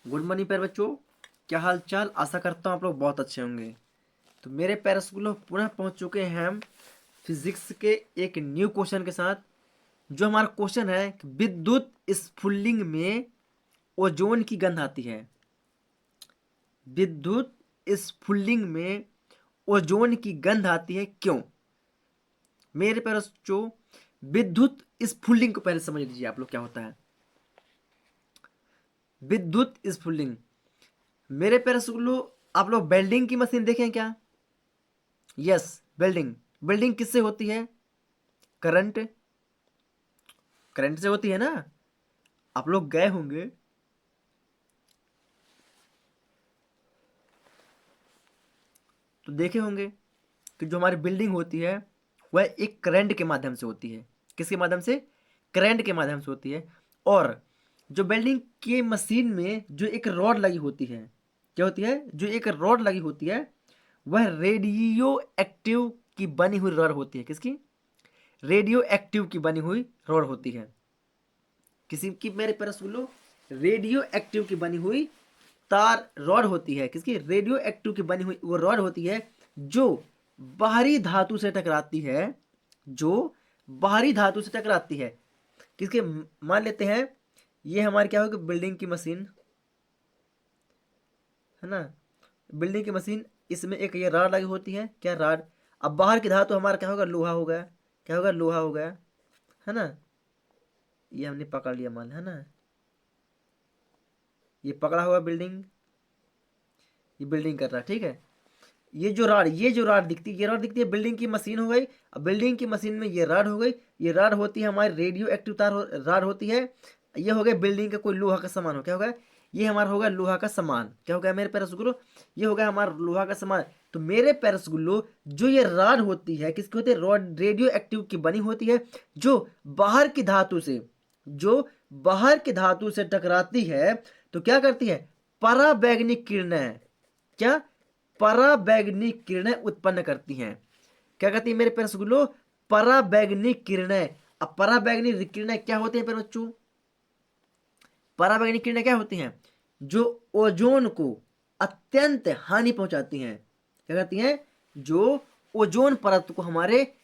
Good morning प्यारे बच्चों, क्या हाल चाल। आशा करता हूँ आप लोग बहुत अच्छे होंगे। तो मेरे प्यारे स्कूलों पुनः पहुँच चुके हैं हम फिजिक्स के एक न्यू क्वेश्चन के साथ। जो हमारा क्वेश्चन है कि विद्युत स्फुलिंग में ओजोन की गंध आती है। विद्युत स्फुलिंग में ओजोन की गंध आती है क्यों? मेरे प्यारे बच्चों, विद्युत स्फुलिंग को पहले समझ लीजिए आप लोग क्या होता है। विद्युत स्फुलिंग, मेरे प्यारे स्कूलों, आप लोग वेल्डिंग की मशीन देखें क्या? Yes, welding. वेल्डिंग किससे होती है? करंट करंट से होती है ना। आप लोग गए होंगे तो देखे होंगे कि जो हमारी बिल्डिंग होती है वह एक करंट के माध्यम से होती है। किसके माध्यम से? करंट के माध्यम से होती है। और जो वेल्डिंग की मशीन में जो एक रॉड लगी होती है, क्या होती है? जो एक रॉड लगी होती है वह रेडियो एक्टिव की बनी हुई रॉड होती है। किसकी? रेडियो एक्टिव की बनी हुई रॉड होती है। किसी की? मेरे पर सुनो, रेडियो एक्टिव की बनी हुई तार रॉड होती है। किसकी? रेडियो एक्टिव की बनी हुई वो रॉड होती है जो बाहरी धातु से टकराती है। जो बाहरी धातु से टकराती है। किसके? मान लेते हैं ये हमारी क्या होगी, बिल्डिंग की मशीन है ना। बिल्डिंग की मशीन, इसमें एक ये रॉड लगी होती है। क्या रॉड? अब बाहर की धातु हमारा क्या होगा? लोहा हो गया। क्या होगा? लोहा हो गया, है ना। ये हमने पकड़ लिया माल, है ना। ये पकड़ा हुआ बिल्डिंग, ये बिल्डिंग कर रहा है, ठीक है। ये जो रॉड दिखती है, ये रॉड दिखती है, बिल्डिंग की मशीन हो गई। अब बिल्डिंग की मशीन में ये रॉड हो गई। ये रॉड होती है हमारी रेडियो एक्टिव रॉड होती है। ये हो गया बिल्डिंग का कोई लोहा का सामान हो। क्या होगा? ये हमारा होगा लोहा का सामान। क्या होगा मेरे प्यारे रसगुल्लो? ये होगा हमारा लोहा का सामान। तो मेरे प्यारे रसगुल्लो, जो ये रॉड होती है किसकी होती है? रॉड रेडियो एक्टिव की बनी होती है जो बाहर की धातु से, जो बाहर की धातु से टकराती है तो क्या करती है? पराबैंगनी किरणें, क्या? पराबैंगनी किरणें उत्पन्न करती हैं। क्या करती है मेरे प्यारे रसगुल्लो? पराबैंगनी किरणें। अब पराबैंगनी किरणें क्या होती हैं प्यारे बच्चों? पराबैंगनी किरणें क्या होती हैं? जो ओजोन को अत्यंत हानि पहुंचाती हैं। क्या करती हैं? जो ओजोन परत को हमारे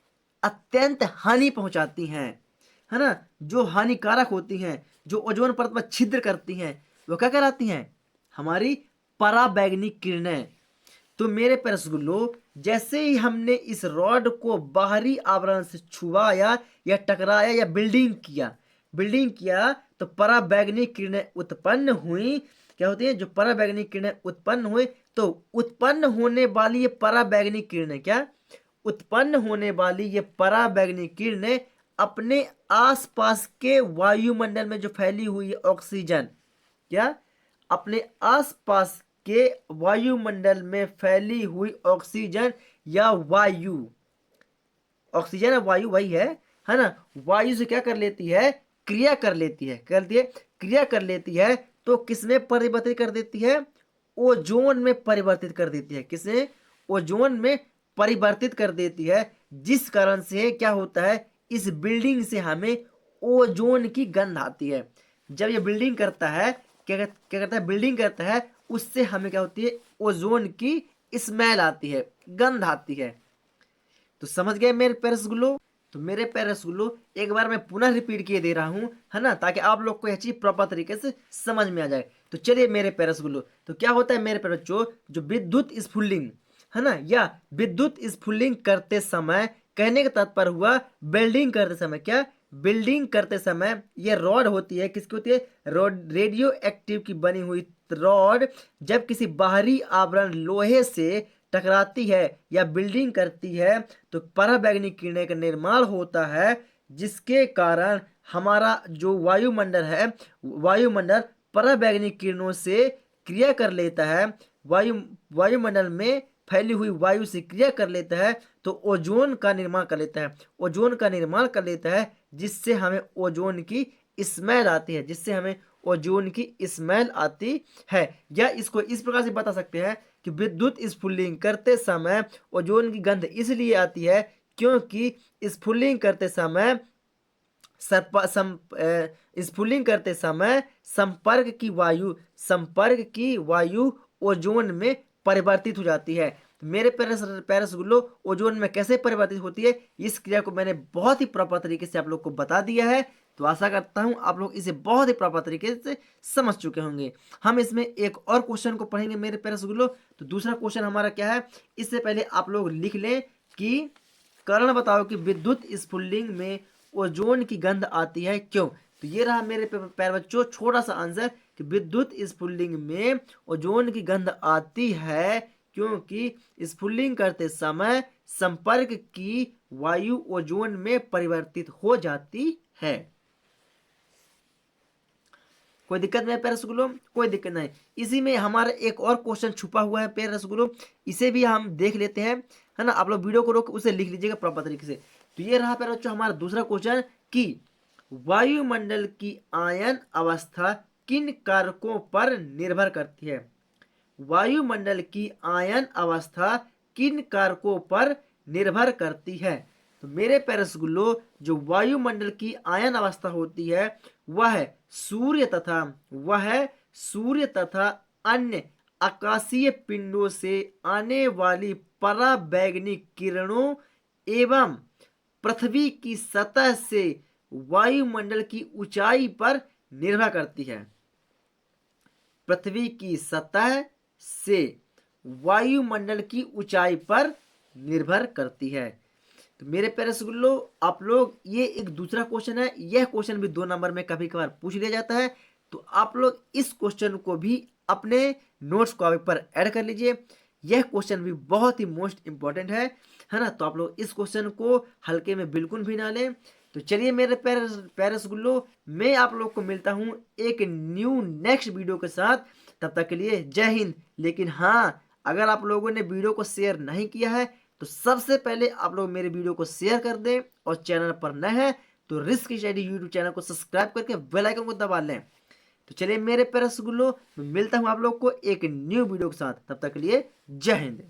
अत्यंत हानि पहुंचाती हैं, है ना। जो हानिकारक होती हैं, जो ओजोन परत में छिद्र करती हैं, वो क्या कहलाती हैं? हमारी पराबैंगनी किरणें। तो मेरे प्यारे रसगुल्लो, जैसे ही हमने इस रॉड को बाहरी आवरण से छुआया या टकराया या बिल्डिंग किया तो पराबैंगनी किरणें उत्पन्न हुई। क्या होती है? जो पराबैंगनी किरणें उत्पन्न हुई तो उत्पन्न होने वाली ये पराबैंगनी किरणें, क्या? उत्पन्न होने वाली ये पराबैंगनी किरणें अपने आसपास के वायुमंडल में जो फैली हुई है ऑक्सीजन, क्या? अपने आसपास के वायुमंडल में फैली हुई ऑक्सीजन या वायु, ऑक्सीजन और वायु वही है ना। वायु से क्या कर लेती है? क्रिया कर लेती है। करती है, क्रिया कर लेती है। तो किसमें परिवर्तित कर देती है? ओजोन में परिवर्तित कर देती है। किसमें? ओजोन में परिवर्तित कर देती है। जिस कारण से क्या होता है? इस बिल्डिंग से हमें ओजोन की गंध आती है। जब ये बिल्डिंग करता है, क्या करता है? बिल्डिंग करता है, उससे हमें क्या होती है? ओजोन की स्मेल आती है, गंध आती है। तो समझ गए मेरे प्यारे रसगुल्लो? तो मेरे प्यारे रसगुल्लो, एक बार मैं पुनः रिपीट किए दे रहा हूं, है ना, ताकि आप लोग को यह चीज प्रॉपर तरीके से समझ में आ जाए। तो चलिए मेरे प्यारे रसगुल्लो, तो क्या होता है मेरे प्यारे बच्चों? जो विद्युत स्फुलिंग है ना, या विद्युत स्फुलिंग करते समय, कहने का तात्पर्य हुआ बिल्डिंग करते समय, क्या? बिल्डिंग करते समय ये रॉड होती है। किसकी होती है? रॉड रेडियो एक्टिव की बनी हुई रॉड जब किसी बाहरी आवरण लोहे से टकराती है या बिल्डिंग करती है तो पराबैंगनी किरणें का निर्माण होता है, जिसके कारण हमारा जो वायुमंडल पराबैंगनी किरणों से क्रिया कर लेता है। वायुमंडल में फैली हुई वायु से क्रिया कर लेता है तो ओजोन का निर्माण कर लेता है। ओजोन का निर्माण कर लेता है जिससे हमें ओजोन की स्मेल आती है, जिससे हमें ओजोन की स्मेल आती है। या इसको इस प्रकार से बता सकते हैं कि विद्युत स्फुलिंग करते समय ओजोन की गंध इसलिए आती है क्योंकि स्फुलिंग करते समय स्फुलिंग करते समय संपर्क की वायु ओजोन में परिवर्तित हो जाती है। तो मेरे प्यारे रसगुल्लो, ओजोन में कैसे परिवर्तित होती है, इस क्रिया को मैंने बहुत ही प्रॉपर तरीके से आप लोग को बता दिया है। तो आशा करता हूं आप लोग इसे बहुत ही प्रॉपर तरीके से समझ चुके होंगे। हम इसमें एक और क्वेश्चन को पढ़ेंगे मेरे प्यारे रसगुल्लो। तो दूसरा क्वेश्चन हमारा क्या है, इससे पहले आप लोग लिख लें कि कारण बताओ कि विद्युत स्फुलिंग में ओजोन की गंध आती है, क्यों। तो ये रहा मेरे प्यारे बच्चों छोटा सा आंसर कि विद्युत स्फुलिंग में ओजोन की गंध आती है क्योंकि स्फुलिंग करते समय संपर्क की वायु ओजोन में परिवर्तित हो जाती है। कोई दिक्कत नहीं प्यारे रसगुल्लो, कोई दिक्कत नहीं। इसी में हमारा एक और क्वेश्चन छुपा हुआ है प्यारे रसगुल्लो, इसे भी हम देख लेते हैं, है ना। आप लोग वीडियो को रोक उसे लिख लीजिएगा प्रॉपर तरीके से। तो ये रहा प्यारे बच्चों हमारा दूसरा क्वेश्चन कि वायुमंडल की आयन अवस्था किन कारकों पर निर्भर करती है। वायुमंडल की आयन अवस्था किन कारकों पर निर्भर करती है। तो मेरे प्यारे रसगुल्लो, जो वायुमंडल की आयन अवस्था होती है वह सूर्य तथा अन्य आकाशीय पिंडों से आने वाली पराबैंगनी किरणों एवं पृथ्वी की सतह से वायुमंडल की ऊंचाई पर निर्भर करती है। पृथ्वी की सतह से वायुमंडल की ऊंचाई पर निर्भर करती है। तो मेरे प्यारे रसगुल्लो, आप लोग ये एक दूसरा क्वेश्चन है, यह क्वेश्चन भी 2 नंबर में कभी कभार पूछ लिया जाता है। तो आप लोग इस क्वेश्चन को भी अपने नोट्स कॉपी पर ऐड कर लीजिए। यह क्वेश्चन भी बहुत ही मोस्ट इंपॉर्टेंट है ना। तो आप लोग इस क्वेश्चन को हल्के में बिल्कुल भी ना लें। तो चलिए मेरे प्यारे रसगुल्लो, मैं आप लोग को मिलता हूं एक न्यू नेक्स्ट वीडियो के साथ। तब तक के लिए जय हिंद। लेकिन हाँ, अगर आप लोगों ने वीडियो को शेयर नहीं किया है तो सबसे पहले आप लोग मेरे वीडियो को शेयर कर दें, और चैनल पर नए हैं तो रिस्क स्टडी यूट्यूब चैनल को सब्सक्राइब करके बेल आइकन को दबा लें। तो चलिए मेरे प्यारे रसगुल्लो, मिलता हूं आप लोग को एक न्यू वीडियो के साथ। तब तक के लिए जय हिंद।